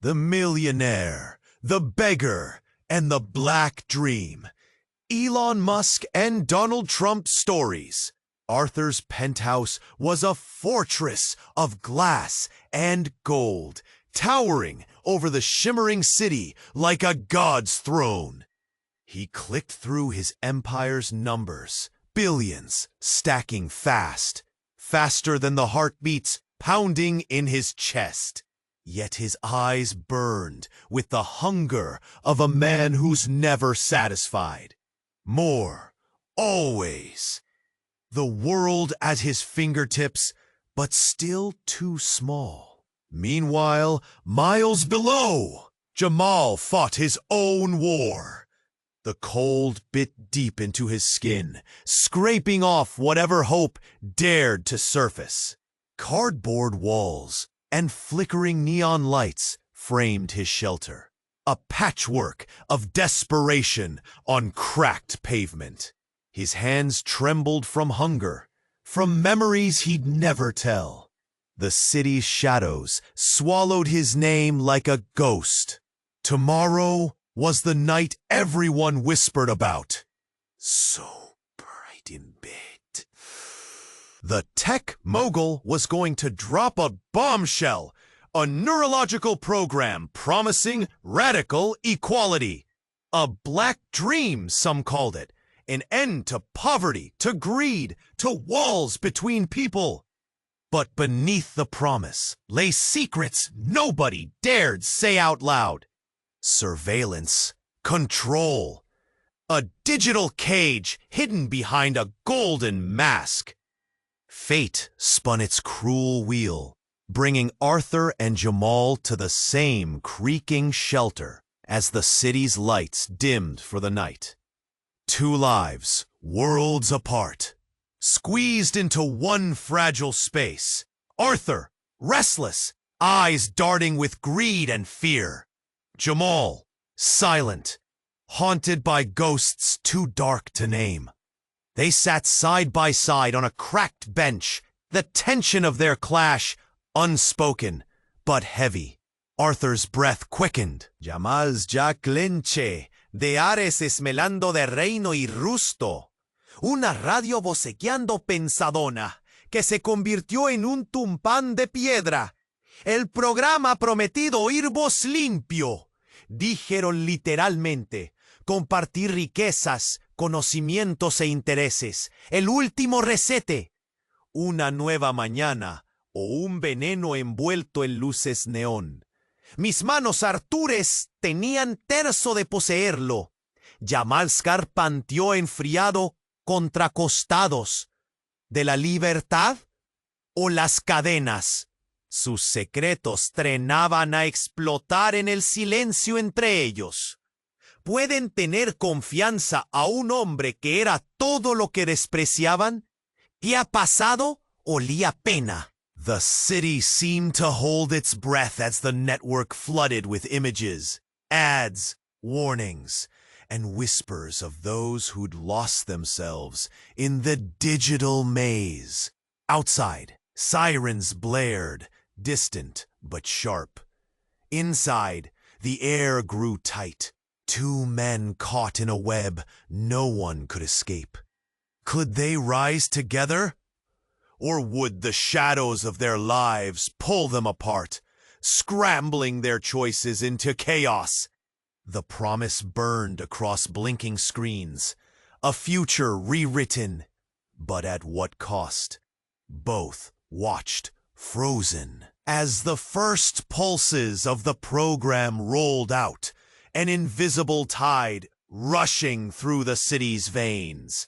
The Millionaire, the Beggar, and the Black Dream. Elon Musk and Donald Trump stories. Arthur's penthouse was a fortress of glass and gold, towering over the shimmering city like a god's throne. He clicked through his empire's numbers, billions stacking fast, faster than the heartbeats pounding in his chest. Yet his eyes burned with the hunger of a man who's never satisfied. More, always. The world at his fingertips, but still too small. Meanwhile, miles below, Jamal fought his own war. The cold bit deep into his skin, scraping off whatever hope dared to surface. Cardboard walls and flickering neon lights framed his shelter, a patchwork of desperation on cracked pavement. His hands trembled from hunger, from memories he'd never tell. The city's shadows swallowed his name like a ghost. Tomorrow was the night everyone whispered about. So bright in bed. The tech mogul was going to drop a bombshell, a neurological program promising radical equality. A black dream, some called it, an end to poverty, to greed, to walls between people. But beneath the promise lay secrets nobody dared say out loud. Surveillance, control, a digital cage hidden behind a golden mask. Fate spun its cruel wheel, bringing Arthur and Jamal to the same creaking shelter as the city's lights dimmed for the night. Two lives, worlds apart, squeezed into one fragile space. Arthur, restless, eyes darting with greed and fear. Jamal, silent, haunted by ghosts too dark to name. They sat side by side on a cracked bench, the tension of their clash unspoken but heavy. Arthur's breath quickened. Jamal's Jack Lenche, de Ares esmelando de reino y rusto. Una radio vocequeando pensadona, que se convirtió en un tumpán de piedra. El programa prometido oír voz limpio. Dijeron literalmente, compartir riquezas, conocimientos e intereses, el último recete, una nueva mañana o un veneno envuelto en luces neón. Mis manos Artures tenían terzo de poseerlo. Jamal panteó enfriado contra costados. ¿De la libertad o las cadenas? Sus secretos trenaban a explotar en el silencio entre ellos. ¿Pueden tener confianza a un hombre que era todo lo que despreciaban? ¿Qué ha pasado? Olía pena. The city seemed to hold its breath as the network flooded with images, ads, warnings, and whispers of those who'd lost themselves in the digital maze. Outside, sirens blared, distant but sharp. Inside, the air grew tight. Two men caught in a web no one could escape. Could they rise together? Or would the shadows of their lives pull them apart, scrambling their choices into chaos? The promise burned across blinking screens, a future rewritten, but at what cost? Both watched, frozen, as the first pulses of the program rolled out, an invisible tide rushing through the city's veins.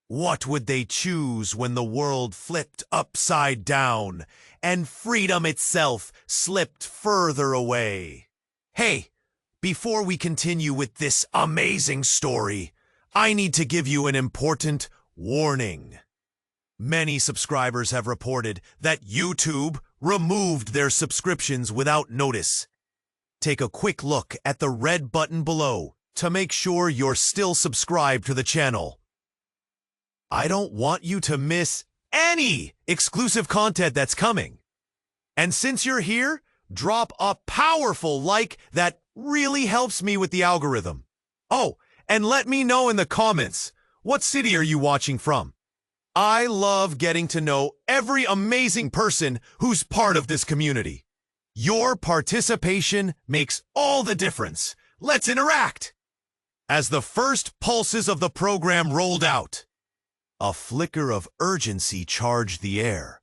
What would they choose when the world flipped upside down and freedom itself slipped further away? Hey, before we continue with this amazing story, I need to give you an important warning. Many subscribers have reported that YouTube removed their subscriptions without notice. Take a quick look at the red button below to make sure you're still subscribed to the channel. I don't want you to miss any exclusive content that's coming. And since you're here, drop a powerful like that really helps me with the algorithm. Oh, and let me know in the comments, what city are you watching from? I love getting to know every amazing person who's part of this community. Your participation makes all the difference. Let's interact! As the first pulses of the program rolled out, a flicker of urgency charged the air.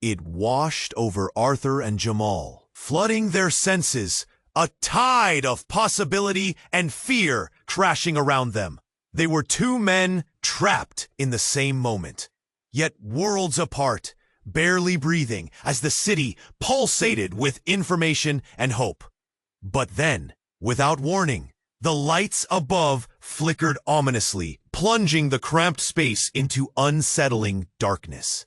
It washed over Arthur and Jamal, flooding their senses, a tide of possibility and fear crashing around them. They were two men trapped in the same moment, yet worlds apart, barely breathing as the city pulsated with information and hope. But then, without warning, the lights above flickered ominously, plunging the cramped space into unsettling darkness.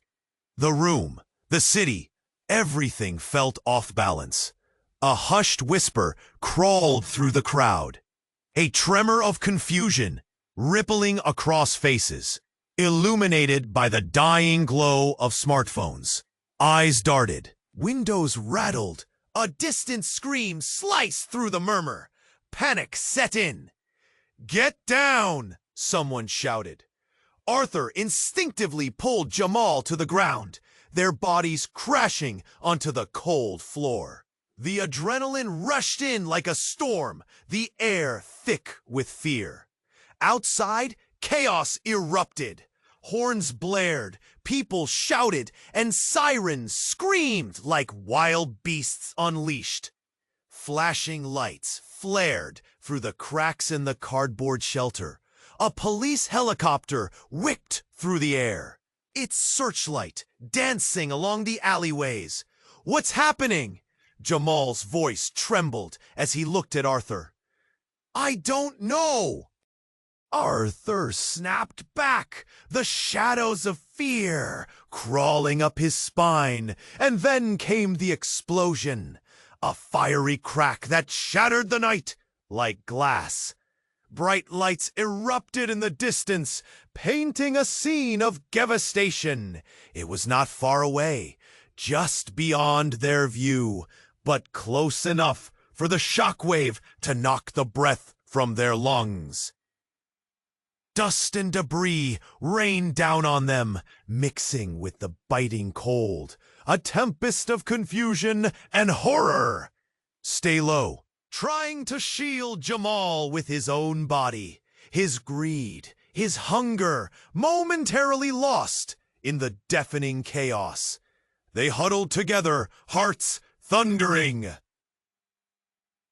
The room, the city, everything felt off balance. A hushed whisper crawled through the crowd. A tremor of confusion rippling across faces, illuminated by the dying glow of smartphones. Eyes darted, windows rattled, a distant scream sliced through the murmur. Panic set in. "Get down!" someone shouted. Arthur instinctively pulled Jamal to the ground, their bodies crashing onto the cold floor. The adrenaline rushed in like a storm, the air thick with fear. Outside, chaos erupted. Horns blared, people shouted, and sirens screamed like wild beasts unleashed. Flashing lights flared through the cracks in the cardboard shelter. A police helicopter whipped through the air, its searchlight dancing along the alleyways. "What's happening?" Jamal's voice trembled as he looked at Arthur. "I don't know." Arthur snapped back, the shadows of fear crawling up his spine, and then came the explosion, a fiery crack that shattered the night like glass. Bright lights erupted in the distance, painting a scene of devastation. It was not far away, just beyond their view, but close enough for the shockwave to knock the breath from their lungs. Dust and debris rained down on them, mixing with the biting cold, a tempest of confusion and horror. Stay low, trying to shield Jamal with his own body, his greed, his hunger, momentarily lost in the deafening chaos. They huddled together, hearts thundering.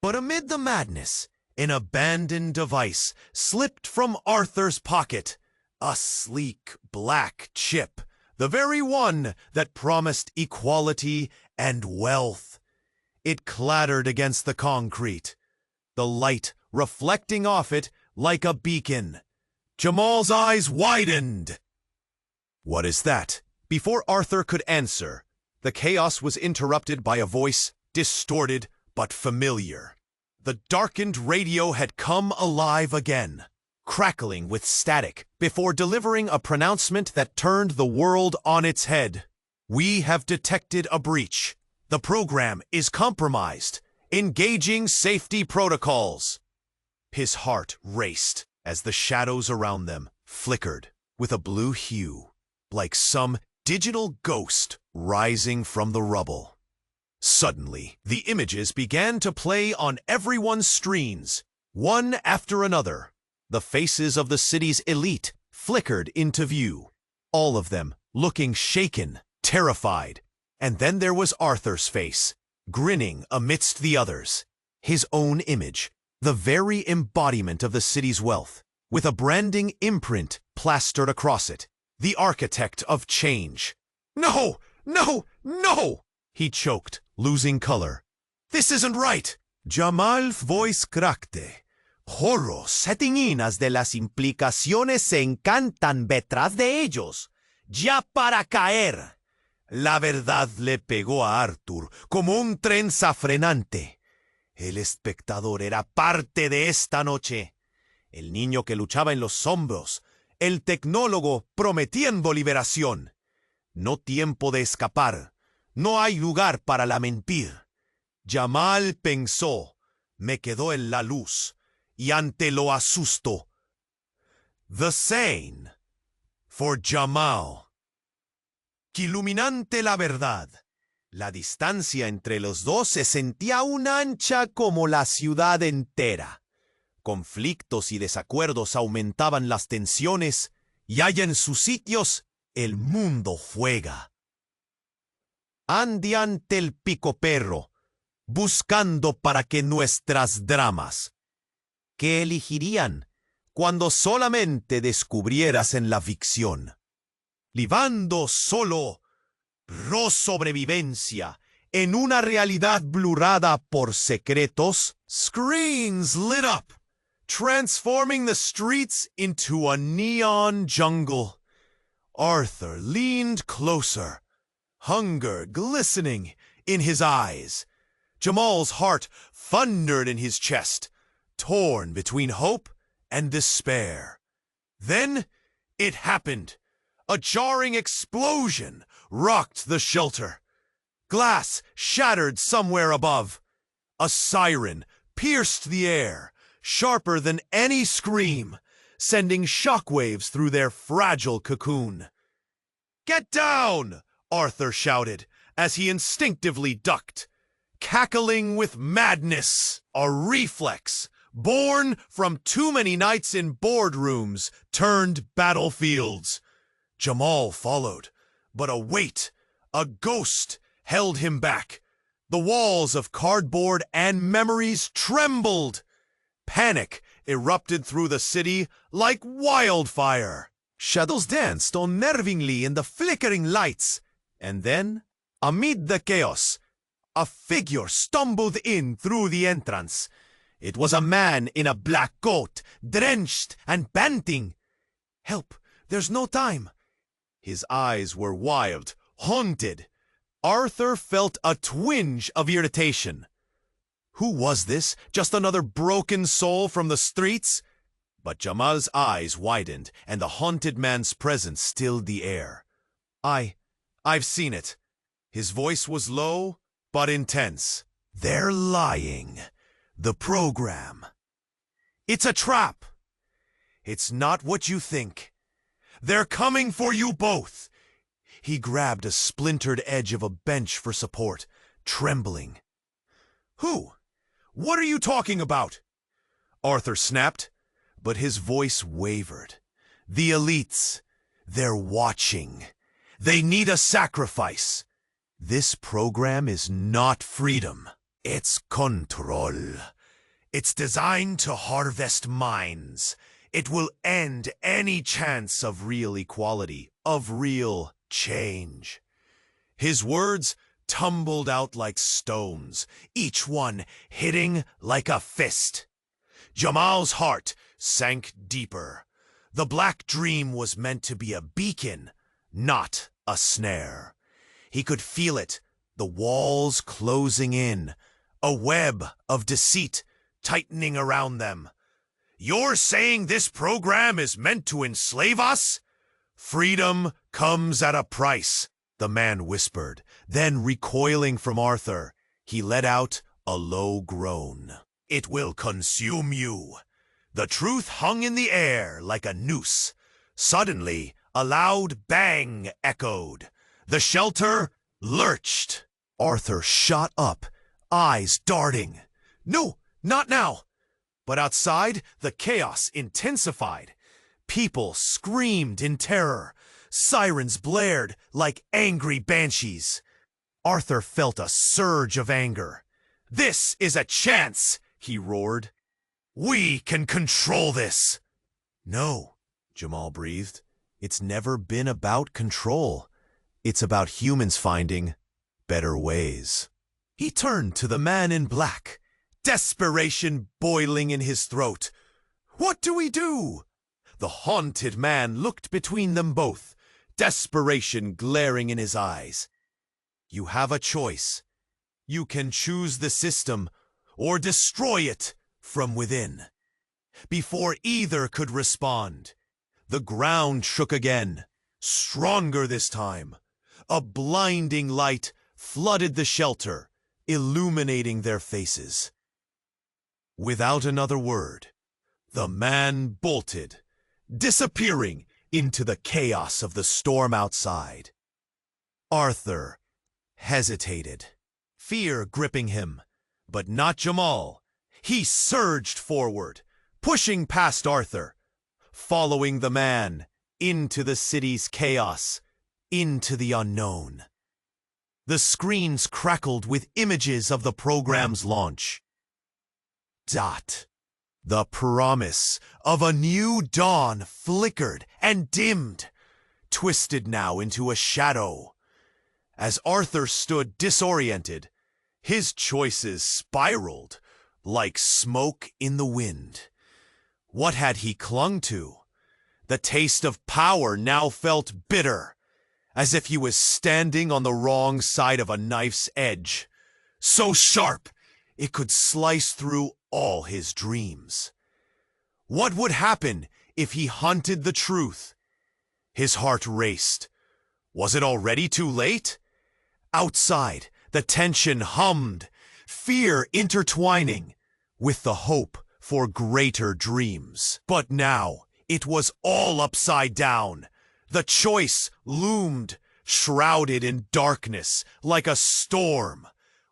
But amid the madness, an abandoned device slipped from Arthur's pocket, a sleek black chip, the very one that promised equality and wealth. It clattered against the concrete, the light reflecting off it like a beacon. Jamal's eyes widened. "What is that?" Before Arthur could answer, the chaos was interrupted by a voice, distorted but familiar. The darkened radio had come alive again, crackling with static before delivering a pronouncement that turned the world on its head. "We have detected a breach. The program is compromised. Engaging safety protocols." His heart raced as the shadows around them flickered with a blue hue, like some digital ghost rising from the rubble. Suddenly, the images began to play on everyone's screens, one after another. The faces of the city's elite flickered into view, all of them looking shaken, terrified. And then there was Arthur's face, grinning amidst the others, his own image, the very embodiment of the city's wealth, with a branding imprint plastered across it, the architect of change. "No, no, no!" he choked, losing color. "This isn't right." Jamal's voice cracked. "Horror settinginas de las implicaciones se encantan detrás de ellos, ya para caer." La verdad le pegó a Arthur como un tren zafrenante. El espectador era parte de esta noche. El niño que luchaba en los hombros, el tecnólogo prometiendo liberación. No tiempo de escapar. No hay lugar para la mentir. Jamal pensó, me quedó en la luz, y ante lo asusto. The same for Jamal. Iluminante la verdad. La distancia entre los dos se sentía aún ancha como la ciudad entera. Conflictos y desacuerdos aumentaban las tensiones, y allá en sus sitios el mundo juega. Ande ante el picoperro, buscando para que nuestras dramas. ¿Qué elegirían cuando solamente descubrieras en la ficción? Livando solo pro sobrevivencia en una realidad blurrada por secretos, screens lit up, transforming the streets into a neon jungle. Arthur leaned closer, hunger glistening in his eyes. Jamal's heart thundered in his chest, torn between hope and despair. Then it happened. A jarring explosion rocked the shelter. Glass shattered somewhere above. A siren pierced the air, sharper than any scream, sending shockwaves through their fragile cocoon. "Get down!" Arthur shouted as he instinctively ducked, cackling with madness, a reflex born from too many nights in boardrooms turned battlefields. Jamal followed, but a weight, a ghost, held him back. The walls of cardboard and memories trembled. Panic erupted through the city like wildfire. Shadows danced unnervingly in the flickering lights. And then, amid the chaos, a figure stumbled in through the entrance. It was a man in a black coat, drenched and panting. "Help! There's no time!" His eyes were wild, haunted. Arthur felt a twinge of irritation. Who was this? Just another broken soul from the streets? But Jamal's eyes widened, and the haunted man's presence stilled the air. I've seen it." His voice was low, but intense. "They're lying. The program. It's a trap. It's not what you think. They're coming for you both." He grabbed a splintered edge of a bench for support, trembling. "Who? What are you talking about?" Arthur snapped, but his voice wavered. "The elites. They're watching. They need a sacrifice. This program is not freedom. It's control. It's designed to harvest minds. It will end any chance of real equality, of real change." His words tumbled out like stones, each one hitting like a fist. Jamal's heart sank deeper. The black dream was meant to be a beacon, not a snare. He could feel it, the walls closing in, a web of deceit tightening around them. "You're saying this program is meant to enslave us?" "Freedom comes at a price," the man whispered. Then, recoiling from Arthur, he let out a low groan. "It will consume you." The truth hung in the air like a noose. Suddenly, a loud bang echoed. The shelter lurched. Arthur shot up, eyes darting. "No, not now!" But outside, the chaos intensified. People screamed in terror. Sirens blared like angry banshees. Arthur felt a surge of anger. "This is a chance!" he roared. "We can control this!" "No," Jamal breathed. "It's never been about control. It's about humans finding better ways." He turned to the man in black, desperation boiling in his throat. "What do we do?" The haunted man looked between them both, desperation glaring in his eyes. "You have a choice. You can choose the system or destroy it from within." Before either could respond, the ground shook again, stronger this time. A blinding light flooded the shelter, illuminating their faces. Without another word, the man bolted, disappearing into the chaos of the storm outside. Arthur hesitated, fear gripping him, but not Jamal. He surged forward, pushing past Arthur, following the man into the city's chaos, into the unknown. The screens crackled with images of the program's launch. The promise of a new dawn flickered and dimmed, twisted now into a shadow. As Arthur stood disoriented, his choices spiraled like smoke in the wind. What had he clung to? The taste of power now felt bitter, as if he was standing on the wrong side of a knife's edge, so sharp it could slice through all his dreams. What would happen if he hunted the truth? His heart raced. Was it already too late? Outside, the tension hummed, fear intertwining with the hope for greater dreams. But now, it was all upside down. The choice loomed, shrouded in darkness, like a storm,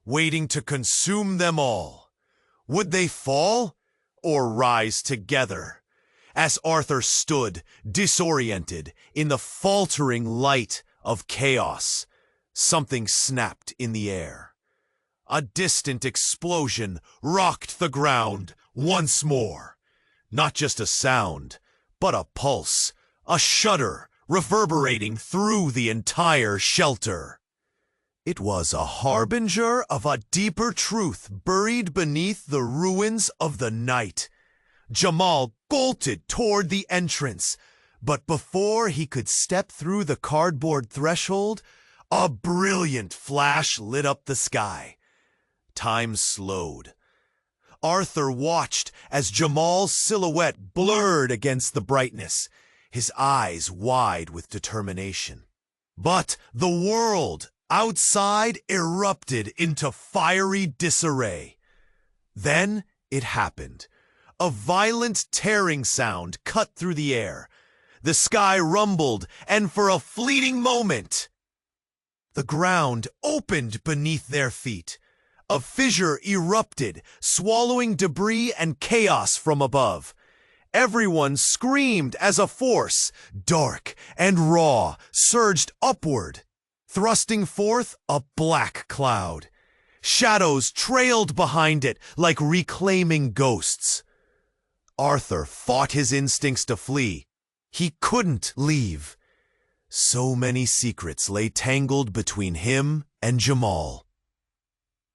waiting to consume them all. Would they fall or rise together? As Arthur stood, disoriented, in the faltering light of chaos, something snapped in the air. A distant explosion rocked the ground once more. Not just a sound, but a pulse, a shudder reverberating through the entire shelter. It was a harbinger of a deeper truth buried beneath the ruins of the night. Jamal bolted toward the entrance, but before he could step through the cardboard threshold, a brilliant flash lit up the sky. Time slowed. Arthur watched as Jamal's silhouette blurred against the brightness, his eyes wide with determination. But the world outside erupted into fiery disarray. Then it happened. A violent tearing sound cut through the air. The sky rumbled, and for a fleeting moment, the ground opened beneath their feet. A fissure erupted, swallowing debris and chaos from above. Everyone screamed as a force, dark and raw, surged upward, thrusting forth a black cloud. Shadows trailed behind it like reclaiming ghosts. Arthur fought his instincts to flee. He couldn't leave. So many secrets lay tangled between him and Jamal.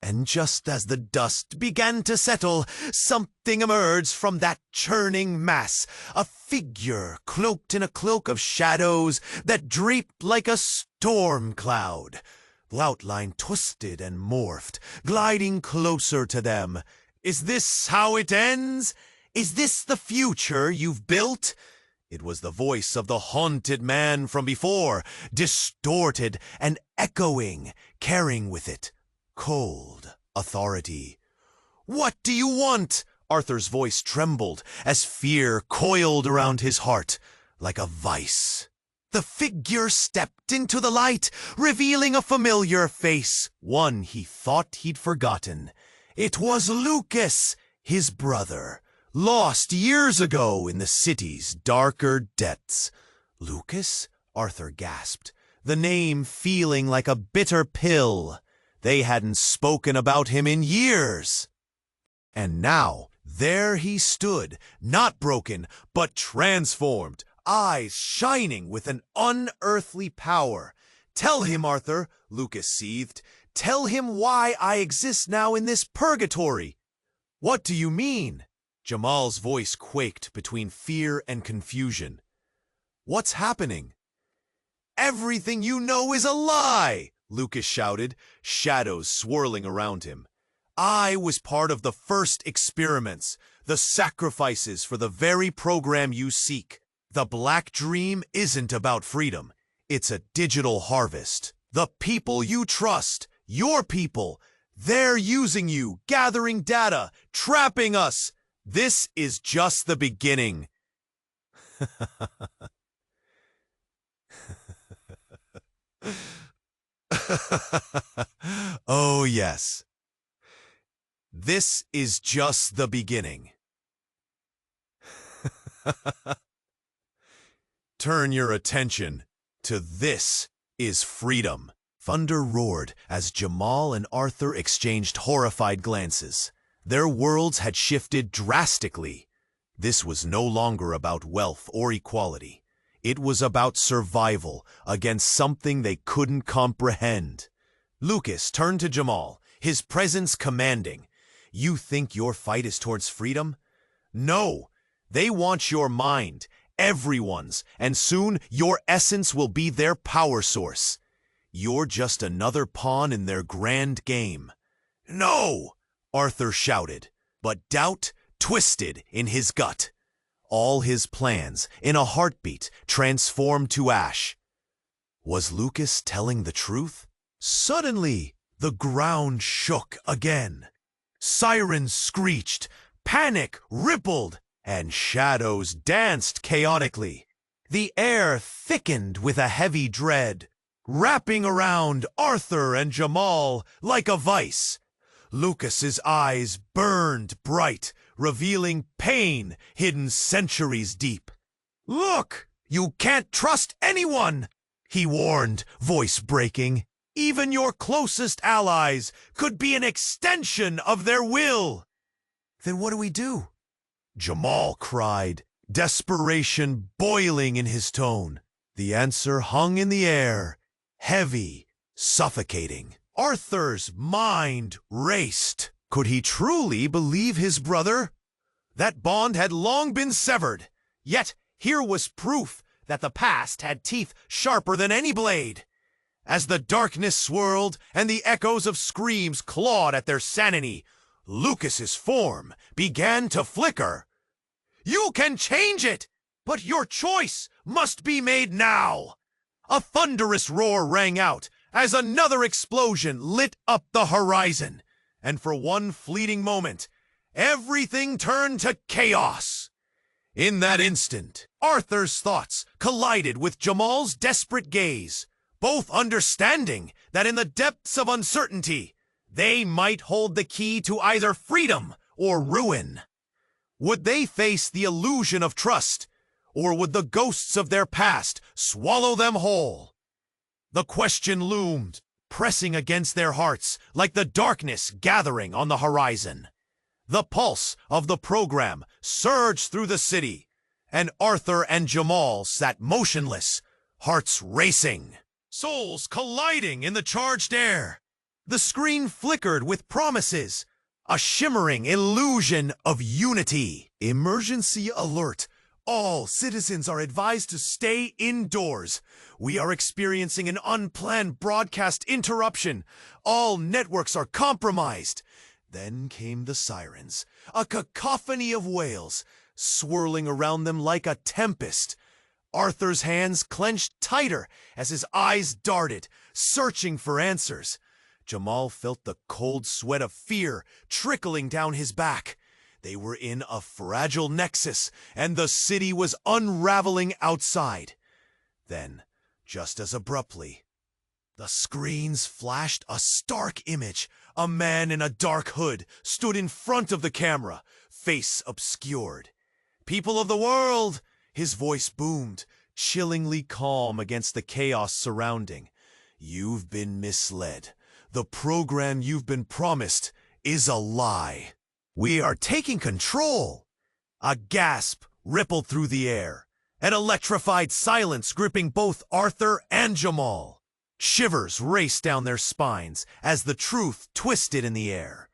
And just as the dust began to settle, something emerged from that churning mass, a figure cloaked in a cloak of shadows that draped like a storm cloud. The outline twisted and morphed, gliding closer to them. Is this how it ends? Is this the future you've built? It was the voice of the haunted man from before, distorted and echoing, carrying with it cold authority. What do you want? Arthur's voice trembled as fear coiled around his heart like a vice. The figure stepped into the light, revealing a familiar face, one he thought he'd forgotten. It was Lucas, his brother, lost years ago in the city's darker depths. Lucas? Arthur gasped, the name feeling like a bitter pill. They hadn't spoken about him in years. And now, there he stood, not broken, but transformed, eyes shining with an unearthly power. Tell him, Arthur, Lucas seethed. Tell him why I exist now in this purgatory. What do you mean? Jamal's voice quaked between fear and confusion. What's happening? Everything you know is a lie! Lucas shouted, shadows swirling around him. I was part of the first experiments, the sacrifices for the very program you seek. The Black Dream isn't about freedom. It's a digital harvest. The people you trust, your people, They're using you, gathering data, trapping us. This is just the beginning. Oh, yes. This is just the beginning. Turn your attention to This is Freedom. Thunder roared as Jamal and Arthur exchanged horrified glances. Their worlds had shifted drastically. This was no longer about wealth or equality. It was about survival against something they couldn't comprehend. Lucas turned to Jamal, his presence commanding. You think your fight is towards freedom? No, they want your mind, everyone's, and soon your essence will be their power source. You're just another pawn in their grand game. No! Arthur shouted, but doubt twisted in his gut. All his plans, in a heartbeat, transformed to ash. Was Lucas telling the truth? Suddenly, the ground shook again. Sirens screeched, panic rippled, and shadows danced chaotically. The air thickened with a heavy dread, wrapping around Arthur and Jamal like a vice. Lucas's eyes burned bright, revealing pain hidden centuries deep. Look, you can't trust anyone, he warned, voice breaking. Even your closest allies could be an extension of their will. Then what do we do? Jamal cried, desperation boiling in his tone. The answer hung in the air, heavy, suffocating. Arthur's mind raced. Could he truly believe his brother? That bond had long been severed, yet here was proof that the past had teeth sharper than any blade. As the darkness swirled and the echoes of screams clawed at their sanity, Lucas's form began to flicker. You can change it, but your choice must be made now. A thunderous roar rang out as another explosion lit up the horizon, and for one fleeting moment, everything turned to chaos. In that instant, Arthur's thoughts collided with Jamal's desperate gaze, both understanding that in the depths of uncertainty, they might hold the key to either freedom or ruin. Would they face the illusion of trust, or would the ghosts of their past swallow them whole? The question loomed, pressing against their hearts like the darkness gathering on the horizon. The pulse of the program surged through the city, and Arthur and Jamal sat motionless, hearts racing, souls colliding in the charged air. The screen flickered with promises, a shimmering illusion of unity. Emergency alert. All citizens are advised to stay indoors. We are experiencing an unplanned broadcast interruption. All networks are compromised. Then came the sirens, a cacophony of wails, swirling around them like a tempest. Arthur's hands clenched tighter as his eyes darted, searching for answers. Jamal felt the cold sweat of fear trickling down his back. They were in a fragile nexus, and the city was unraveling outside. Then, just as abruptly, the screens flashed a stark image. A man in a dark hood stood in front of the camera, face obscured. People of the world, his voice boomed, chillingly calm against the chaos surrounding. You've been misled. The program you've been promised is a lie. We are taking control. A gasp rippled through the air, an electrified silence gripping both Arthur and Jamal. Shivers raced down their spines as the truth twisted in the air.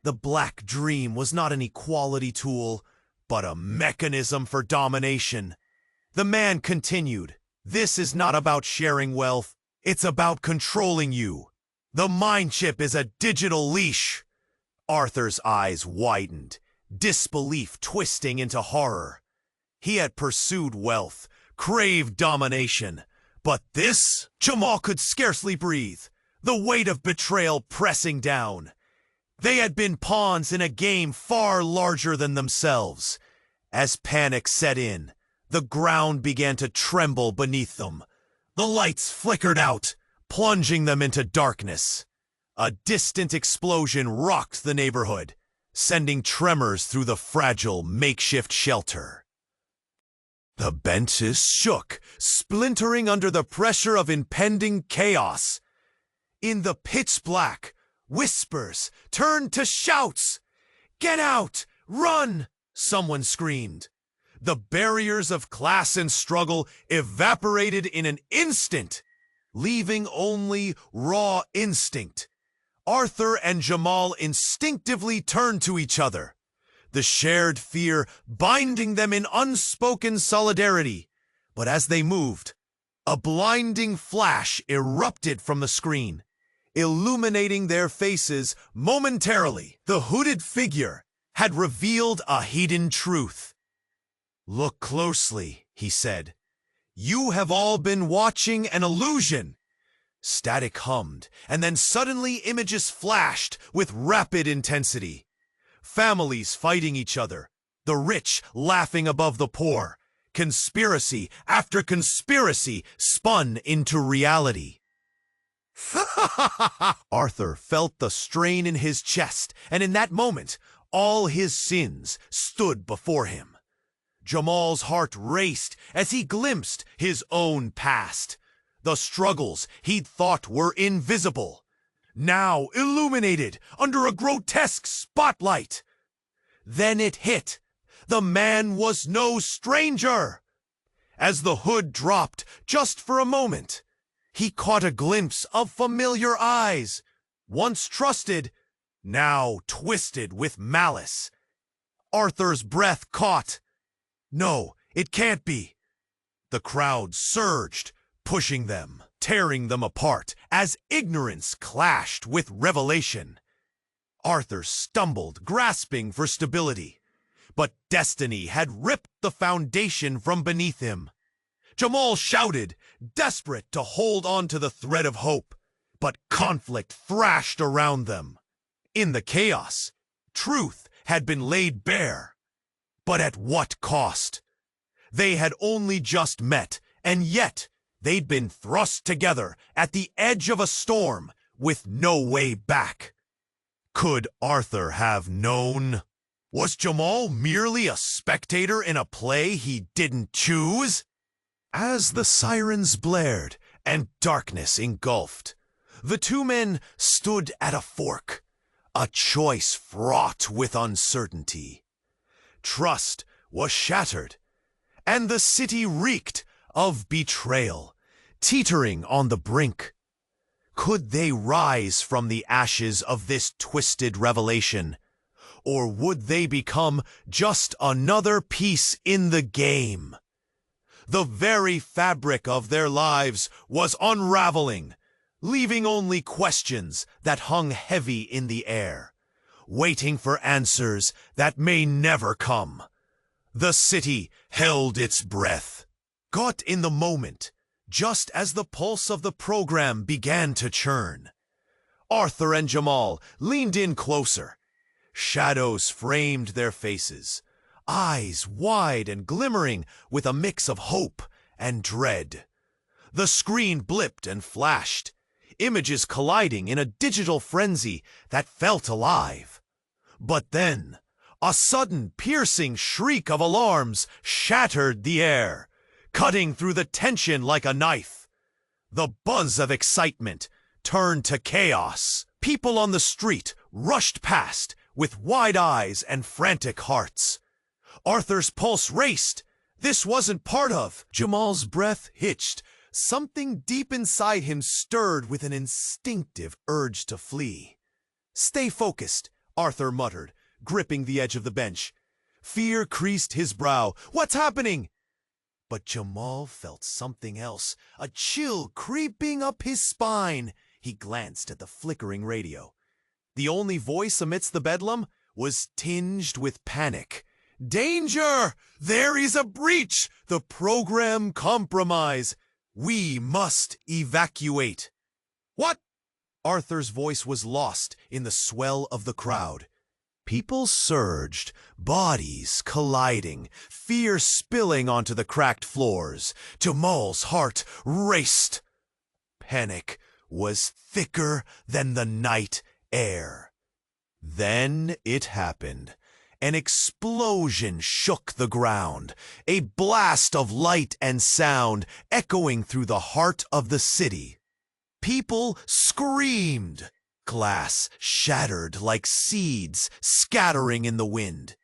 The Black Dream was not an equality tool, but a mechanism for domination. The man continued, "This is not about sharing wealth. It's about controlling you. The mind chip is a digital leash." Arthur's eyes widened, disbelief twisting into horror. He had pursued wealth, craved domination, but this? Jamal could scarcely breathe, the weight of betrayal pressing down. They had been pawns in a game far larger than themselves. As panic set in, the ground began to tremble beneath them. The lights flickered out, plunging them into darkness. A distant explosion rocked the neighborhood, sending tremors through the fragile makeshift shelter. The benches shook, splintering under the pressure of impending chaos. In the pitch black, whispers turned to shouts. "Get out! Run!" someone screamed. The barriers of class and struggle evaporated in an instant, leaving only raw instinct. Arthur and Jamal instinctively turned to each other, the shared fear binding them in unspoken solidarity. But as they moved, a blinding flash erupted from the screen, illuminating their faces momentarily. The hooded figure had revealed a hidden truth. "Look closely," he said. "You have all been watching an illusion." Static hummed, and then suddenly images flashed with rapid intensity. Families fighting each other, the rich laughing above the poor. Conspiracy after conspiracy spun into reality. Arthur felt the strain in his chest, and in that moment, all his sins stood before him. Jamal's heart raced as he glimpsed his own past. The struggles he'd thought were invisible, now illuminated under a grotesque spotlight. Then it hit. The man was no stranger. As the hood dropped just for a moment, he caught a glimpse of familiar eyes, once trusted, now twisted with malice. Arthur's breath caught. No, it can't be. The crowd surged, pushing them, tearing them apart as ignorance clashed with revelation. Arthur stumbled, grasping for stability, but destiny had ripped the foundation from beneath him. Jamal shouted, desperate to hold on to the thread of hope, but conflict thrashed around them. In the chaos, truth had been laid bare. But at what cost? They had only just met, and yet they'd been thrust together at the edge of a storm with no way back. Could Arthur have known? Was Jamal merely a spectator in a play he didn't choose? As the sirens blared and darkness engulfed, the two men stood at a fork, a choice fraught with uncertainty. Trust was shattered, and the city reeked of betrayal, teetering on the brink. Could they rise from the ashes of this twisted revelation, or would they become just another piece in the game? The very fabric of their lives was unraveling, leaving only questions that hung heavy in the air, waiting for answers that may never come. The city held its breath, caught in the moment, just as the pulse of the program began to churn. Arthur and Jamal leaned in closer. Shadows framed their faces, eyes wide and glimmering with a mix of hope and dread. The screen blipped and flashed, images colliding in a digital frenzy that felt alive. But then, a sudden piercing shriek of alarms shattered the air, cutting through the tension like a knife. The buzz of excitement turned to chaos. People on the street rushed past with wide eyes and frantic hearts. Arthur's pulse raced. This wasn't part of. Jamal's breath hitched. Something deep inside him stirred with an instinctive urge to flee. "Stay focused," Arthur muttered, gripping the edge of the bench. Fear creased his brow. "What's happening?" But Jamal felt something else, a chill creeping up his spine. He glanced at the flickering radio. The only voice amidst the bedlam was tinged with panic. "Danger! There is a breach! The program compromise! We must evacuate." "What? Arthur's voice was lost in the swell of the crowd. People surged, bodies colliding, fear spilling onto the cracked floors. Jamal's heart raced. Panic was thicker than the night air. Then it happened. An explosion shook the ground, a blast of light and sound echoing through the heart of the city. People screamed. Glass shattered like seeds scattering in the wind.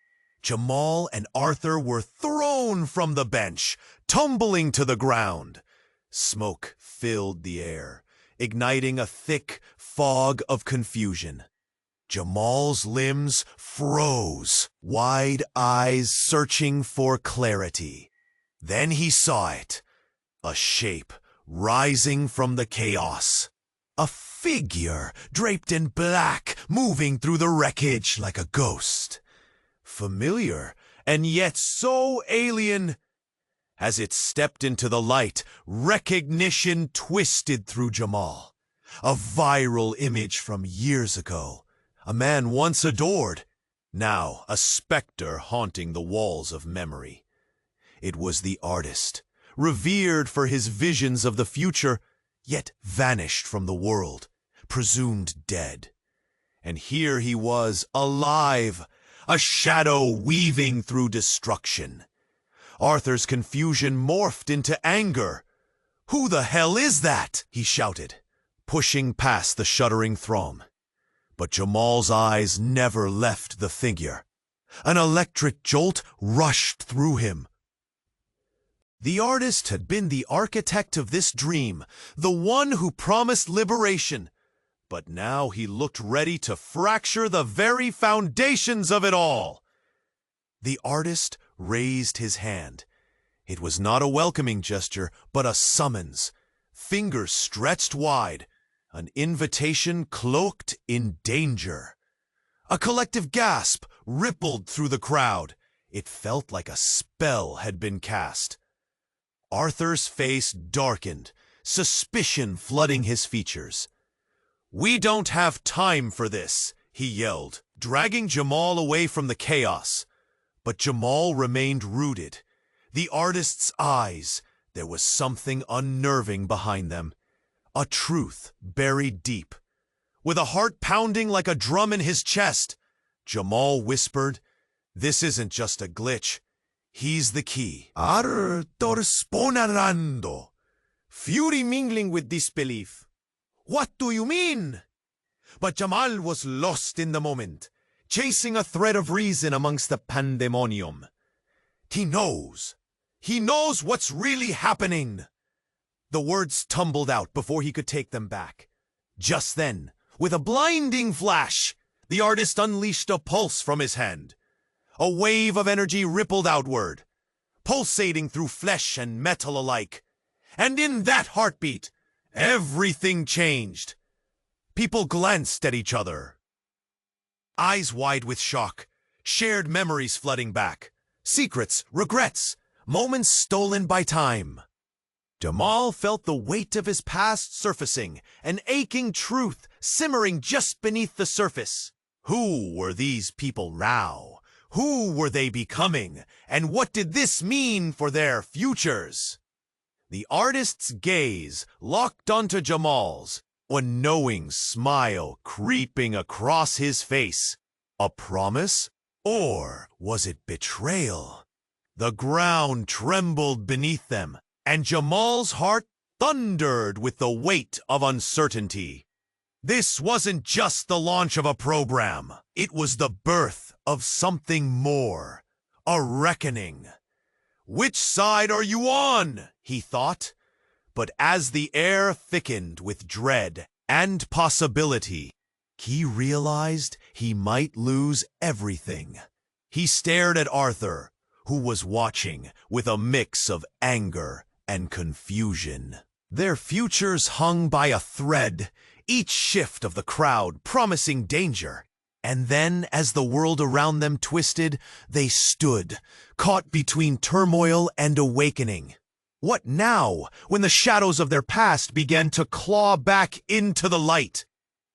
Jamal and Arthur were thrown from the bench, tumbling to the ground. Smoke filled the air, igniting a thick fog of confusion. Jamal's limbs froze, wide eyes searching for clarity. Then he saw it, a shape rising from the chaos. A figure draped in black, moving through the wreckage like a ghost. Familiar, and yet so alien. As it stepped into the light, recognition twisted through Jamal. A viral image from years ago. A man once adored, now a specter haunting the walls of memory. It was the artist, revered for his visions of the future, yet vanished from the world, presumed dead. And here he was, alive, a shadow weaving through destruction. Arthur's confusion morphed into anger. "Who the hell is that?" he shouted, pushing past the shuddering throng. But Jamal's eyes never left the figure. An electric jolt rushed through him. The artist had been the architect of this dream, the one who promised liberation. But now he looked ready to fracture the very foundations of it all. The artist raised his hand. It was not a welcoming gesture, but a summons. Fingers stretched wide, an invitation cloaked in danger. A collective gasp rippled through the crowd. It felt like a spell had been cast. Arthur's face darkened, suspicion flooding his features. "We don't have time for this," he yelled, dragging Jamal away from the chaos. But Jamal remained rooted. The artist's eyes, there was something unnerving behind them. A truth buried deep. With a heart pounding like a drum in his chest, Jamal whispered, "This isn't just a glitch. He's the key." Arthur sponarando. Fury mingling with disbelief. "What do you mean?" But Jamal was lost in the moment, chasing a thread of reason amongst the pandemonium. He knows what's really happening. The words tumbled out before he could take them back. Just then, with a blinding flash, the artist unleashed a pulse from his hand. A wave of energy rippled outward, pulsating through flesh and metal alike. And in that heartbeat, everything changed. People glanced at each other, eyes wide with shock, shared memories flooding back, secrets, regrets, moments stolen by time. Jamal felt the weight of his past surfacing, an aching truth simmering just beneath the surface. Who were these people now? Who were they becoming? And what did this mean for their futures? The artist's gaze locked onto Jamal's, a knowing smile creeping across his face. A promise? Or was it betrayal? The ground trembled beneath them, and Jamal's heart thundered with the weight of uncertainty. This wasn't just the launch of a program. It was the birth of something more. A reckoning. "Which side are you on?" he thought. But as the air thickened with dread and possibility, he realized he might lose everything. He stared at Arthur, who was watching with a mix of anger and confusion. Their futures hung by a thread, each shift of the crowd promising danger. And then, as the world around them twisted, they stood, caught between turmoil and awakening. What now, when the shadows of their past began to claw back into the light?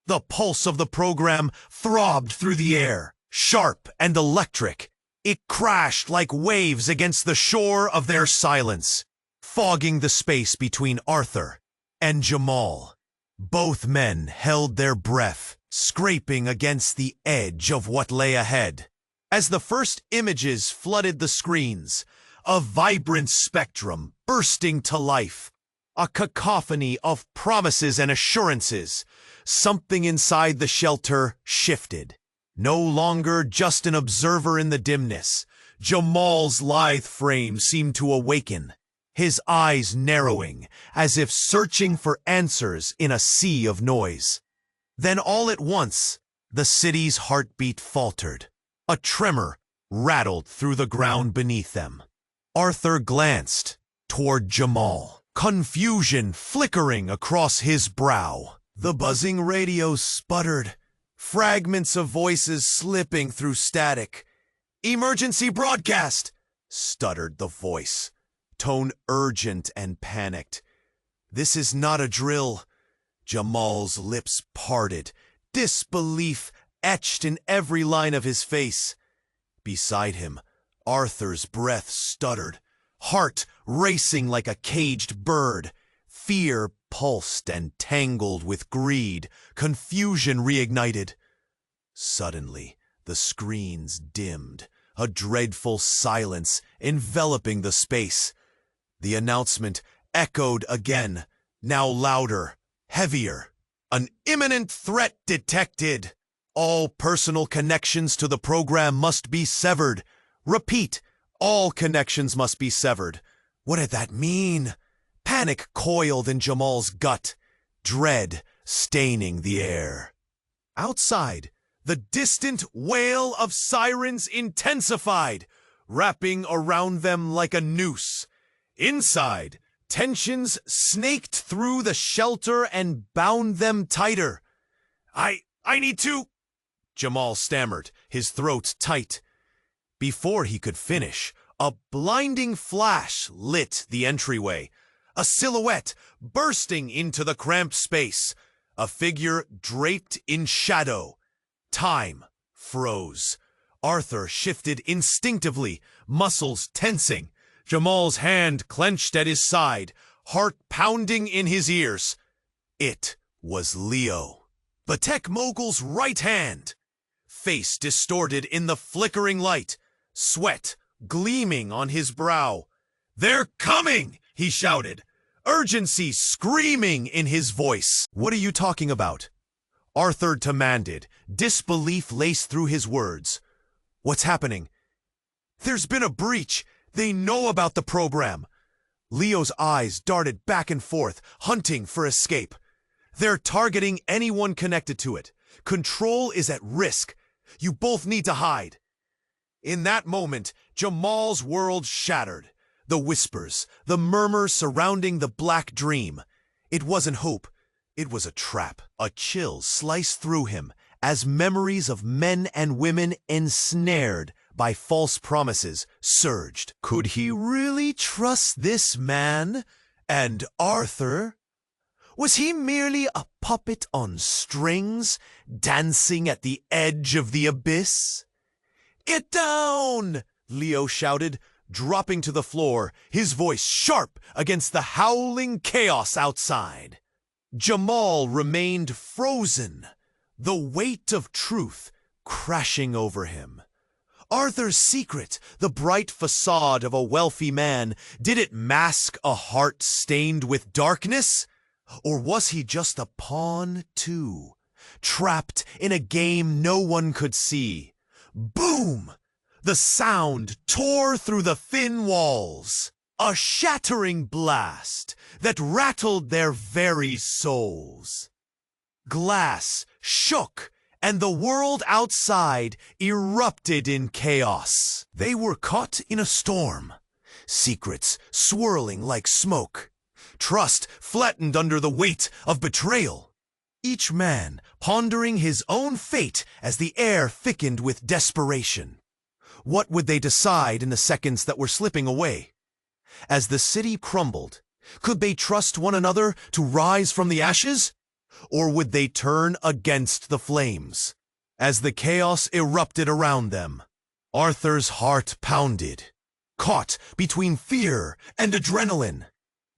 The pulse of the program throbbed through the air, sharp and electric. It crashed like waves against the shore of their silence, fogging the space between Arthur and Jamal. Both men held their breath, scraping against the edge of what lay ahead. As the first images flooded the screens, a vibrant spectrum bursting to life, a cacophony of promises and assurances. Something inside the shelter shifted. No longer just an observer in the dimness, Jamal's lithe frame seemed to awaken, his eyes narrowing, as if searching for answers in a sea of noise. Then all at once, the city's heartbeat faltered. A tremor rattled through the ground beneath them. Arthur glanced toward Jamal, confusion flickering across his brow. The buzzing radio sputtered, fragments of voices slipping through static. "Emergency broadcast!" stuttered the voice, tone urgent and panicked. "This is not a drill." Jamal's lips parted, disbelief etched in every line of his face. Beside him, Arthur's breath stuttered, heart racing like a caged bird. Fear pulsed and tangled with greed, confusion reignited. Suddenly, the screens dimmed, a dreadful silence enveloping the space. The announcement echoed again, now louder, heavier. "An imminent threat detected. All personal connections to the program must be severed. Repeat, all connections must be severed." What did that mean? Panic coiled in Jamal's gut, dread staining the air. Outside, the distant wail of sirens intensified, wrapping around them like a noose. Inside, tensions snaked through the shelter and bound them tighter. I need to," Jamal stammered, his throat tight. Before he could finish, a blinding flash lit the entryway. A silhouette bursting into the cramped space, a figure draped in shadow. Time froze. Arthur shifted instinctively, muscles tensing. Jamal's hand clenched at his side, heart pounding in his ears. It was Leo, the tech mogul's right hand. Face distorted in the flickering light, sweat gleaming on his brow. "They're coming!" he shouted, urgency screaming in his voice. "What are you talking about?" Arthur demanded, disbelief laced through his words. "What's happening?" "There's been a breach. They know about the program." Leo's eyes darted back and forth, hunting for escape. "They're targeting anyone connected to it. Control is at risk. You both need to hide." In that moment, Jamal's world shattered. The whispers, the murmurs surrounding the black dream. It wasn't hope. It was a trap. A chill sliced through him as memories of men and women ensnared by false promises surged. Could he really trust this man? And Arthur? Was he merely a puppet on strings, dancing at the edge of the abyss? "Get down!" Leo shouted, dropping to the floor, his voice sharp against the howling chaos outside. Jamal remained frozen, the weight of truth crashing over him. Arthur's secret, the bright facade of a wealthy man, did it mask a heart stained with darkness? Or was he just a pawn, too, trapped in a game no one could see? Boom! The sound tore through the thin walls. A shattering blast that rattled their very souls. Glass shook, and the world outside erupted in chaos. They were caught in a storm, secrets swirling like smoke, trust flattened under the weight of betrayal. Each man pondering his own fate as the air thickened with desperation. What would they decide in the seconds that were slipping away? As the city crumbled, could they trust one another to rise from the ashes? Or would they turn against the flames? As the chaos erupted around them, Arthur's heart pounded, caught between fear and adrenaline.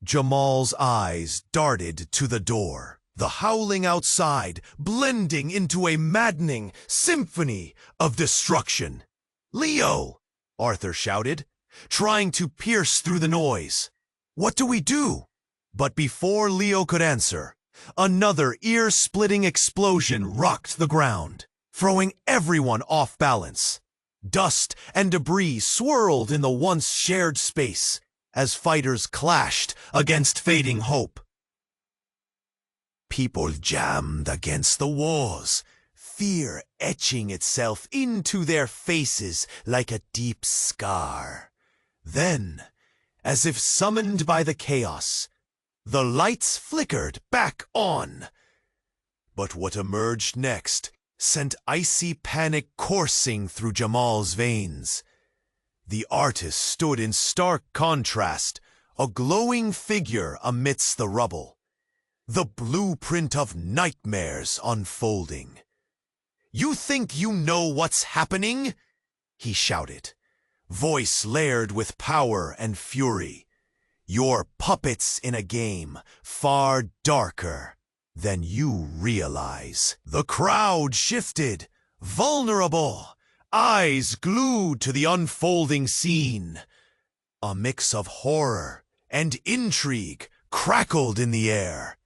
Jamal's eyes darted to the door, the howling outside blending into a maddening symphony of destruction. "Leo!" Arthur shouted, trying to pierce through the noise. "What do we do?" But before Leo could answer, another ear-splitting explosion rocked the ground, throwing everyone off balance. Dust and debris swirled in the once shared space as fighters clashed against fading hope. People jammed against the walls, fear etching itself into their faces like a deep scar. Then, as if summoned by the chaos, the lights flickered back on. But what emerged next sent icy panic coursing through Jamal's veins. The artist stood in stark contrast, a glowing figure amidst the rubble, the blueprint of nightmares unfolding. "You think you know what's happening?" he shouted, voice layered with power and fury. "You're puppets in a game far darker than you realize." The crowd shifted, vulnerable, eyes glued to the unfolding scene. A mix of horror and intrigue crackled in the air.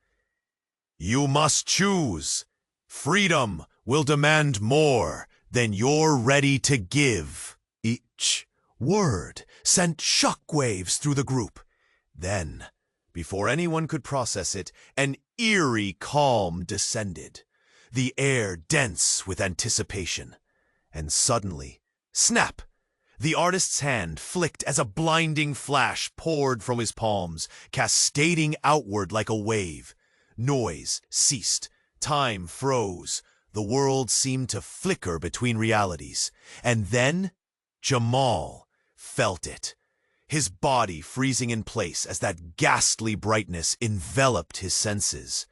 "You must choose. Freedom will demand more than you're ready to give." Each word sent shockwaves through the group. Then, before anyone could process it, an eerie calm descended, the air dense with anticipation. And suddenly, snap! The artist's hand flicked as a blinding flash poured from his palms, cascading outward like a wave. Noise ceased, time froze, the world seemed to flicker between realities. And then, Jamal felt it, his body freezing in place as that ghastly brightness enveloped his senses.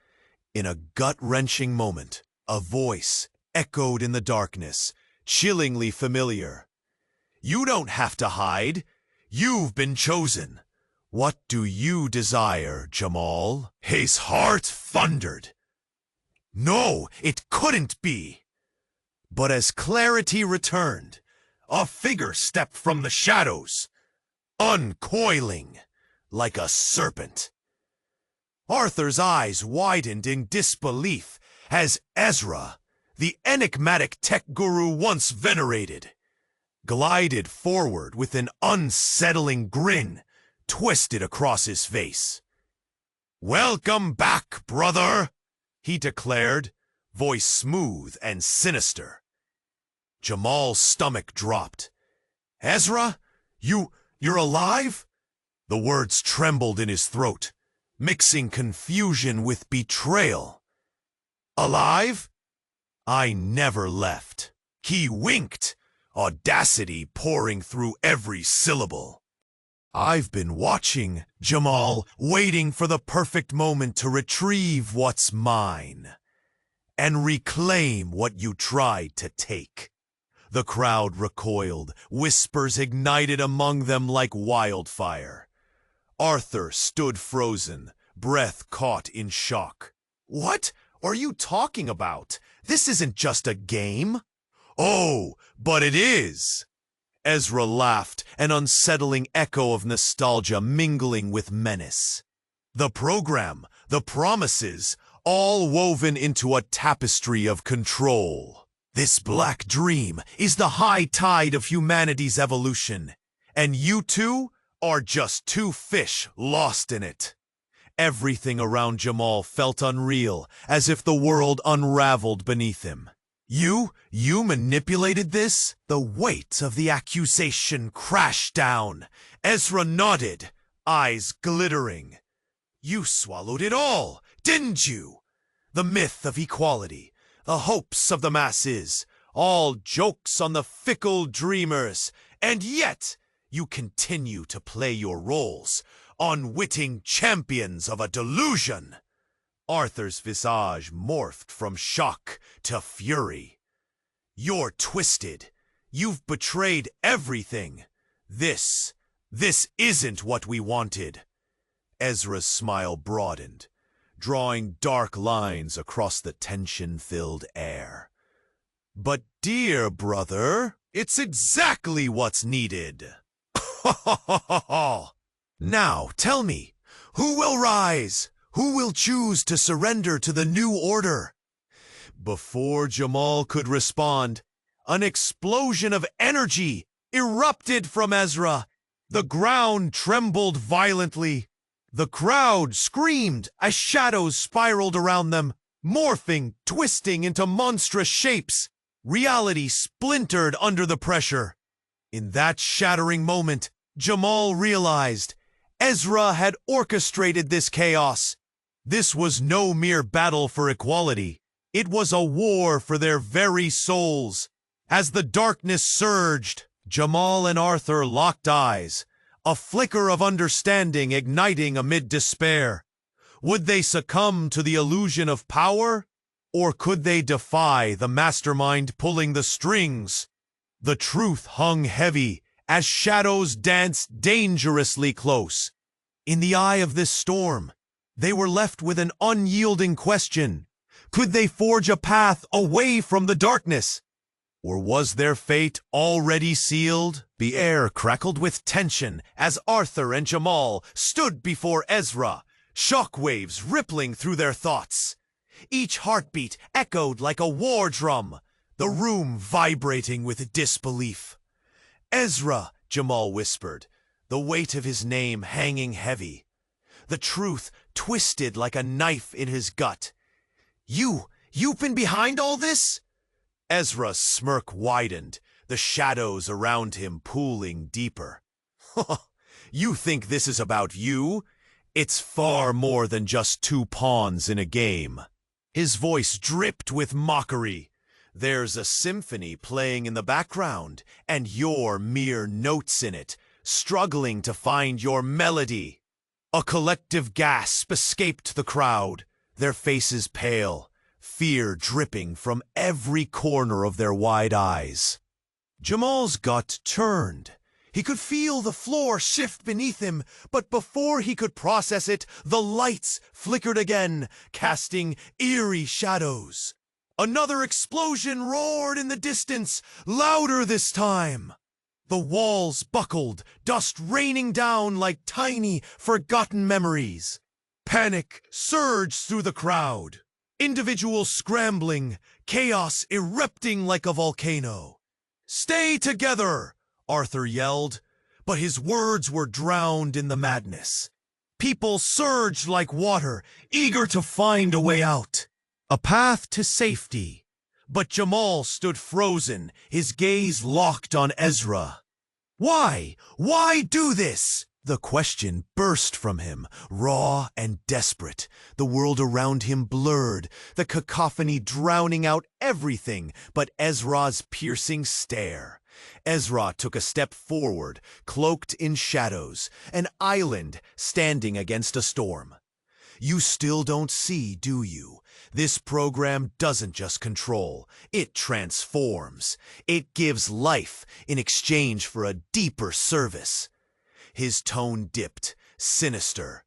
In a gut-wrenching moment, a voice echoed in the darkness, chillingly familiar. "You don't have to hide. You've been chosen. What do you desire, Jamal?" His heart thundered. No, it couldn't be. But as clarity returned, a figure stepped from the shadows, uncoiling like a serpent. Arthur's eyes widened in disbelief as Ezra, the enigmatic tech guru once venerated, glided forward with an unsettling grin twisted across his face. "Welcome back, brother," he declared, voice smooth and sinister. Jamal's stomach dropped. "Ezra, you're alive?" The words trembled in his throat, mixing confusion with betrayal. "Alive? I never left." He winked, audacity pouring through every syllable. "I've been watching, Jamal, waiting for the perfect moment to retrieve what's mine and reclaim what you tried to take." The crowd recoiled, whispers ignited among them like wildfire. Arthur stood frozen, breath caught in shock. "What are you talking about? This isn't just a game." "Oh, but it is." Ezra laughed, an unsettling echo of nostalgia mingling with menace. "The program, the promises, all woven into a tapestry of control. This black dream is the high tide of humanity's evolution, and you two are just two fish lost in it." Everything around Jamal felt unreal, as if the world unraveled beneath him. You manipulated this?" The weight of the accusation crashed down. Ezra nodded, eyes glittering. "You swallowed it all, didn't you? The myth of equality, the hopes of the masses, all jokes on the fickle dreamers, and yet you continue to play your roles, unwitting champions of a delusion." Arthur's visage morphed from shock to fury. "You're twisted. You've betrayed everything. This isn't what we wanted." Ezra's smile broadened, drawing dark lines across the tension-filled air. "But dear brother, it's exactly what's needed." "Now, tell me, who will rise? Who will choose to surrender to the new order?" Before Jamal could respond, an explosion of energy erupted from Ezra. The ground trembled violently. The crowd screamed as shadows spiraled around them, morphing, twisting into monstrous shapes. Reality splintered under the pressure. In that shattering moment, Jamal realized Ezra had orchestrated this chaos. This was no mere battle for equality. It was a war for their very souls. As the darkness surged, Jamal and Arthur locked eyes, a flicker of understanding igniting amid despair. Would they succumb to the illusion of power? Or could they defy the mastermind pulling the strings? The truth hung heavy as shadows danced dangerously close. In the eye of this storm, they were left with an unyielding question. Could they forge a path away from the darkness? Or was their fate already sealed? The air crackled with tension as Arthur and Jamal stood before Ezra, shockwaves rippling through their thoughts. Each heartbeat echoed like a war drum, the room vibrating with disbelief. "Ezra," Jamal whispered, the weight of his name hanging heavy. The truth twisted like a knife in his gut. You've been behind all this?" Ezra's smirk widened, the shadows around him pooling deeper. "You think this is about you? It's far more than just two pawns in a game." His voice dripped with mockery. "There's a symphony playing in the background, and you're mere notes in it, struggling to find your melody." A collective gasp escaped the crowd, their faces pale, fear dripping from every corner of their wide eyes. Jamal's gut turned. He could feel the floor shift beneath him, but before he could process it, the lights flickered again, casting eerie shadows. Another explosion roared in the distance, louder this time. The walls buckled, dust raining down like tiny, forgotten memories. Panic surged through the crowd. Individuals scrambling, chaos erupting like a volcano. "Stay together!" Arthur yelled, but his words were drowned in the madness. People surged like water, eager to find a way out. A path to safety. But Jamal stood frozen, his gaze locked on Ezra. "Why? Why do this?" The question burst from him, raw and desperate, the world around him blurred, the cacophony drowning out everything but Ezra's piercing stare. Ezra took a step forward, cloaked in shadows, an island standing against a storm. "You still don't see, do you? This program doesn't just control, it transforms. It gives life in exchange for a deeper service." His tone dipped, sinister.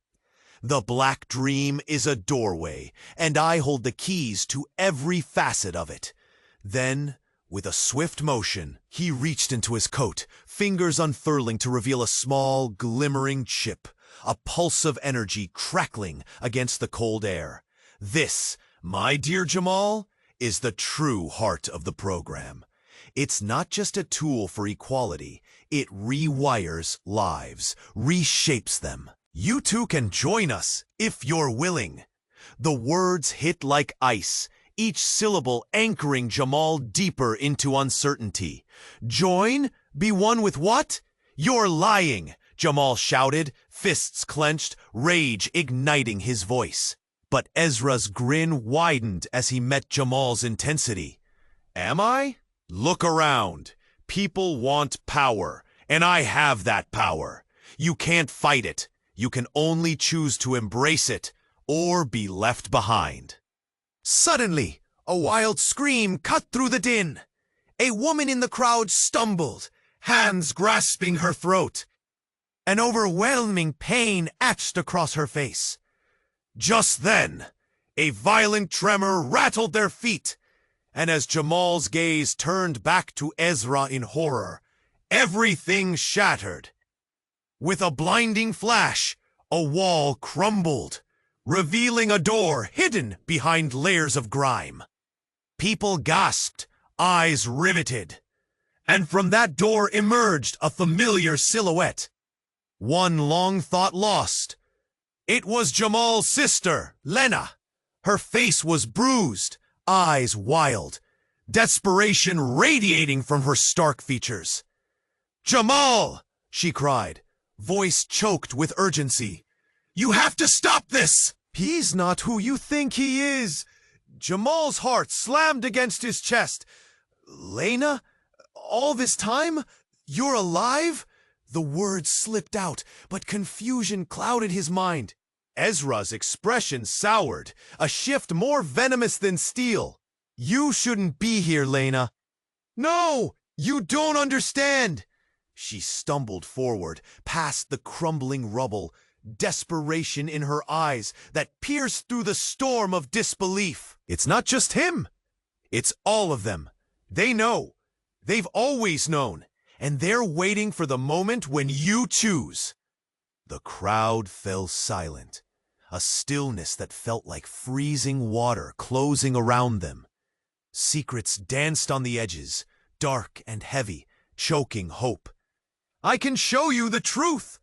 "The Black Dream is a doorway, and I hold the keys to every facet of it." Then, with a swift motion, he reached into his coat, fingers unfurling to reveal a small, glimmering chip, a pulse of energy crackling against the cold air. "This, my dear Jamal, is the true heart of the program. It's not just a tool for equality, it rewires lives, reshapes them. You too can join us, if you're willing." The words hit like ice, each syllable anchoring Jamal deeper into uncertainty. "Join? Be one with what?" "You're lying," Jamal shouted, fists clenched, rage igniting his voice. But Ezra's grin widened as he met Jamal's intensity. "Am I? Look around. People want power, and I have that power. You can't fight it. You can only choose to embrace it, or be left behind. Suddenly, a wild scream cut through the din. A woman in the crowd stumbled, hands grasping her throat. An overwhelming pain etched across her face. Just then, a violent tremor rattled their feet, and as Jamal's gaze turned back to Ezra in horror, everything shattered. With a blinding flash, a wall crumbled, revealing a door hidden behind layers of grime. People gasped, eyes riveted, and from that door emerged a familiar silhouette. One long thought lost. It was Jamal's sister, Lena. Her face was bruised, eyes wild, desperation radiating from her stark features. "Jamal!" she cried, voice choked with urgency. "You have to stop this!" "He's not who you think he is!" Jamal's heart slammed against his chest. "Lena? All this time? You're alive?" The words slipped out, but confusion clouded his mind. Ezra's expression soured, a shift more venomous than steel. "You shouldn't be here, Lena." "No, you don't understand." She stumbled forward, past the crumbling rubble, desperation in her eyes that pierced through the storm of disbelief. "It's not just him. It's all of them. They know. They've always known. And they're waiting for the moment when you choose." The crowd fell silent, a stillness that felt like freezing water closing around them. Secrets danced on the edges, dark and heavy, choking hope. "I can show you the truth,"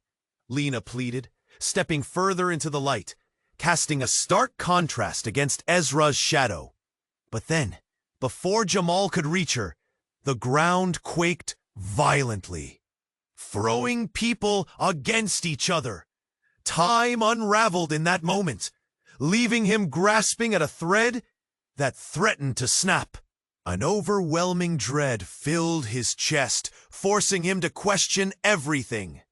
Lena pleaded, stepping further into the light, casting a stark contrast against Ezra's shadow. But then, before Jamal could reach her, the ground quaked violently, throwing people against each other. Time unraveled in that moment, leaving him grasping at a thread that threatened to snap. An overwhelming dread filled his chest, forcing him to question everything.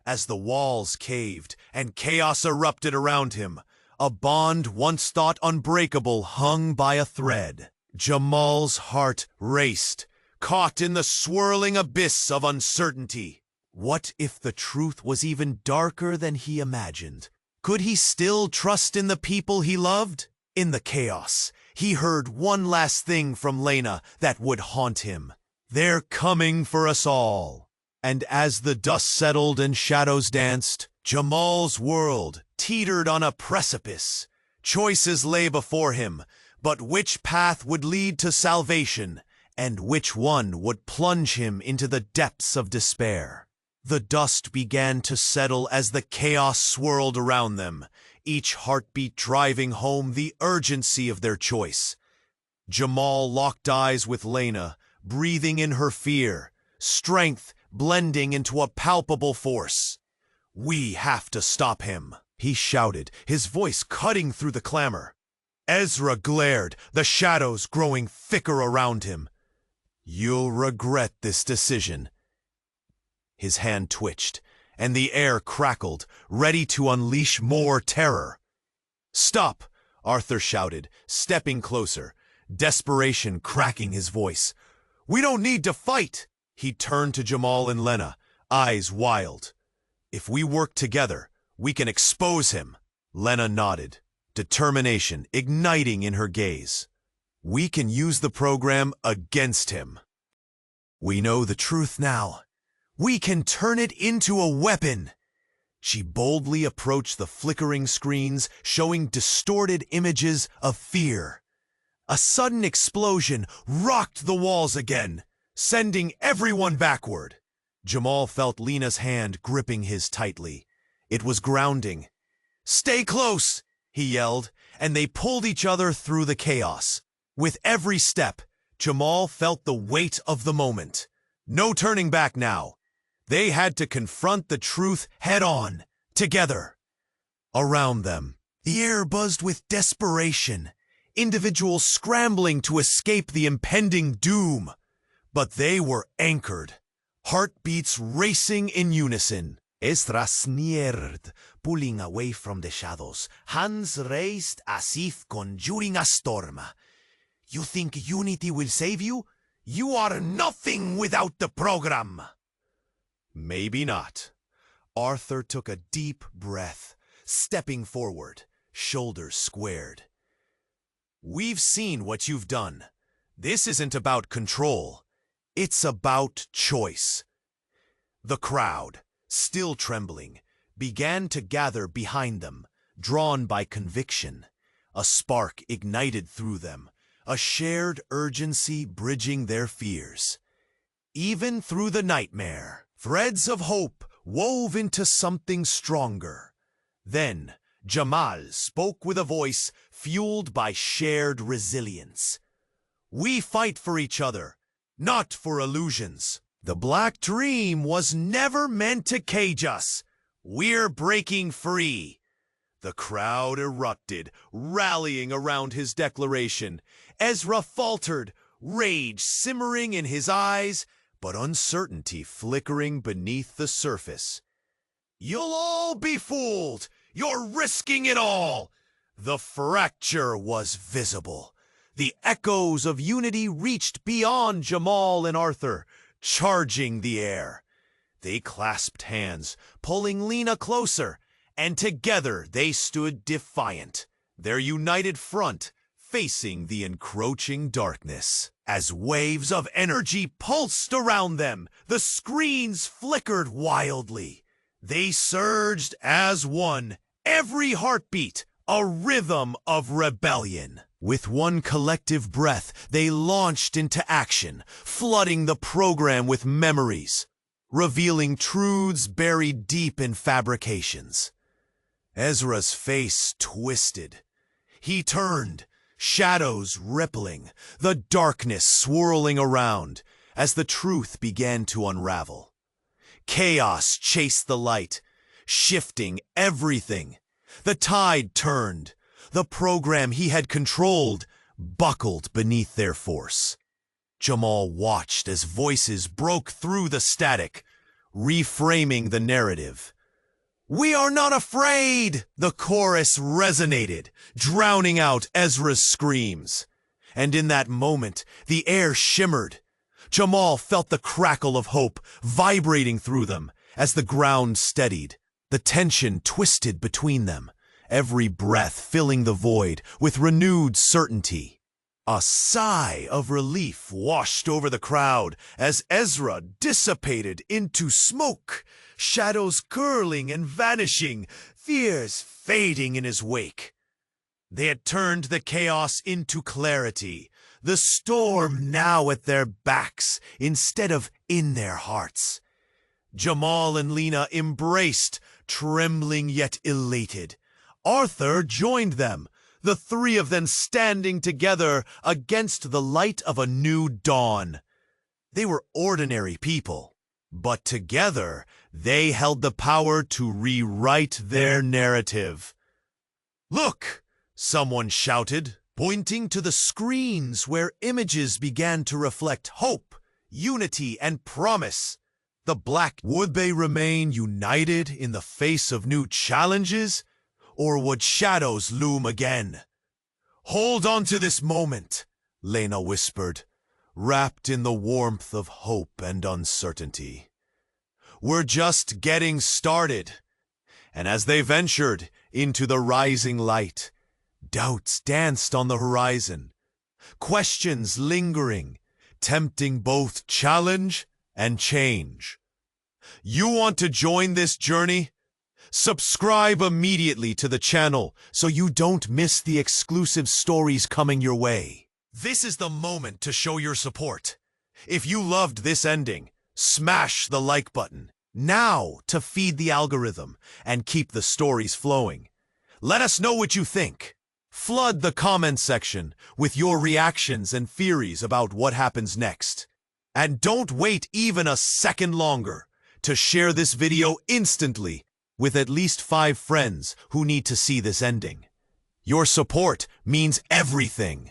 As the walls caved and chaos erupted around him, a bond once thought unbreakable hung by a thread. Jamal's heart raced, caught in the swirling abyss of uncertainty. What if the truth was even darker than he imagined? Could he still trust in the people he loved? In the chaos, he heard one last thing from Lena that would haunt him. "They're coming for us all." And as the dust settled and shadows danced, Jamal's world teetered on a precipice. Choices lay before him, but which path would lead to salvation, and which one would plunge him into the depths of despair? The dust began to settle as the chaos swirled around them, each heartbeat driving home the urgency of their choice. Jamal locked eyes with Lena, breathing in her fear, strength blending into a palpable force. "We have to stop him," he shouted, his voice cutting through the clamor. Ezra glared, the shadows growing thicker around him. "You'll regret this decision." His hand twitched, and the air crackled, ready to unleash more terror. "Stop!" Arthur shouted, stepping closer, desperation cracking his voice. "We don't need to fight!" He turned to Jamal and Lena, eyes wild. "If we work together, we can expose him." Lena nodded, determination igniting in her gaze. "We can use the program against him. We know the truth now. We can turn it into a weapon." She boldly approached the flickering screens, showing distorted images of fear. A sudden explosion rocked the walls again, sending everyone backward. Jamal felt Lena's hand gripping his tightly. It was grounding. "Stay close," he yelled, and they pulled each other through the chaos. With every step, Jamal felt the weight of the moment. No turning back now. They had to confront the truth head-on, together. Around them, the air buzzed with desperation, individuals scrambling to escape the impending doom. But they were anchored, heartbeats racing in unison. Ezra sneered, pulling away from the shadows, hands raised as if conjuring a storm. You think unity will save you? You are nothing without the program! Maybe not. Arthur took a deep breath, stepping forward, shoulders squared. We've seen what you've done. This isn't about control. It's about choice. The crowd, still trembling, began to gather behind them, drawn by conviction. A spark ignited through them, a shared urgency bridging their fears. Even through the nightmare, threads of hope wove into something stronger. Then, Jamal spoke with a voice fueled by shared resilience. We fight for each other, not for illusions. The Black Dream was never meant to cage us. We're breaking free. The crowd erupted, rallying around his declaration. Ezra faltered, rage simmering in his eyes, but uncertainty flickering beneath the surface. You'll all be fooled! You're risking it all! The fracture was visible. The echoes of unity reached beyond Jamal and Arthur, charging the air. They clasped hands, pulling Lena closer, and together they stood defiant, their united front facing the encroaching darkness. As waves of energy pulsed around them, the screens flickered wildly. They surged as one, every heartbeat a rhythm of rebellion. With one collective breath, they launched into action, flooding the program with memories, revealing truths buried deep in fabrications. Ezra's face twisted. He turned, shadows rippling, the darkness swirling around as the truth began to unravel. Chaos chased the light, shifting everything. The tide turned. The program he had controlled buckled beneath their force. Jamal watched as voices broke through the static, reframing the narrative. We are not afraid! The chorus resonated, drowning out Ezra's screams. And in that moment, the air shimmered. Jamal felt the crackle of hope vibrating through them as the ground steadied. The tension twisted between them, every breath filling the void with renewed certainty. A sigh of relief washed over the crowd as Ezra dissipated into smoke, shadows curling and vanishing, fears fading in his wake. They had turned the chaos into clarity, the storm now at their backs instead of in their hearts. Jamal and Lena embraced, trembling yet elated. Arthur joined them, the three of them standing together against the light of a new dawn. They were ordinary people, but together they held the power to rewrite their narrative. Look, someone shouted, pointing to the screens where images began to reflect hope, unity, and promise. The Black, would they remain united in the face of new challenges? Or would shadows loom again? Hold on to this moment, Lena whispered, wrapped in the warmth of hope and uncertainty. We're just getting started. And as they ventured into the rising light, doubts danced on the horizon, questions lingering, tempting both challenge and change. You want to join this journey? Subscribe immediately to the channel so you don't miss the exclusive stories coming your way. This is the moment to show your support. If you loved this ending, smash the like button now to feed the algorithm and keep the stories flowing. Let us know what you think. Flood the comment section with your reactions and theories about what happens next. And don't wait even a second longer to share this video instantly with at least 5 friends who need to see this ending. Your support means everything.